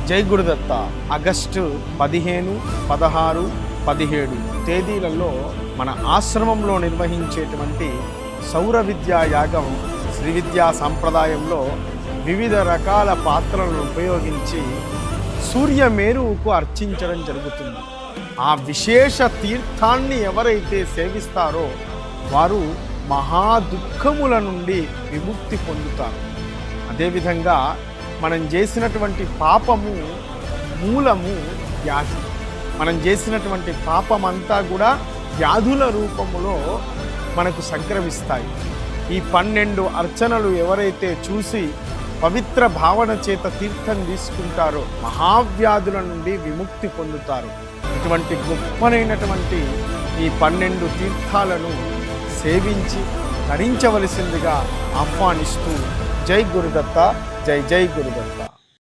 జై గురుదత్త. ఆగస్టు 15, 16, 17 తేదీలలో మన ఆశ్రమంలో నిర్వహించేటువంటి సౌర విద్యా యాగం శ్రీ విద్యా సంప్రదాయంలో వివిధ రకాల పాత్రలను ఉపయోగించి సూర్య మేరువుకు అర్చించడం జరుగుతుంది. ఆ విశేష తీర్థాన్ని ఎవరైతే సేవిస్తారో వారు మహా దుఃఖముల నుండి విముక్తి పొందుతారు. అదేవిధంగా మనం చేసినటువంటి పాపము మూలము వ్యాధి. మనం చేసినటువంటి పాపమంతా కూడా వ్యాధుల రూపములో మనకు సంక్రమిస్తాయి. ఈ 12 అర్చనలు ఎవరైతే చూసి పవిత్ర భావన చేత తీర్థం తీసుకుంటారో మహావ్యాధుల నుండి విముక్తి పొందుతారు. ఇటువంటి గొప్పనైనటువంటి ఈ 12 తీర్థాలను సేవించి ధరించవలసిందిగా ఆహ్వానిస్తూ జై గురుదత్త, జై జై గురుదత్త.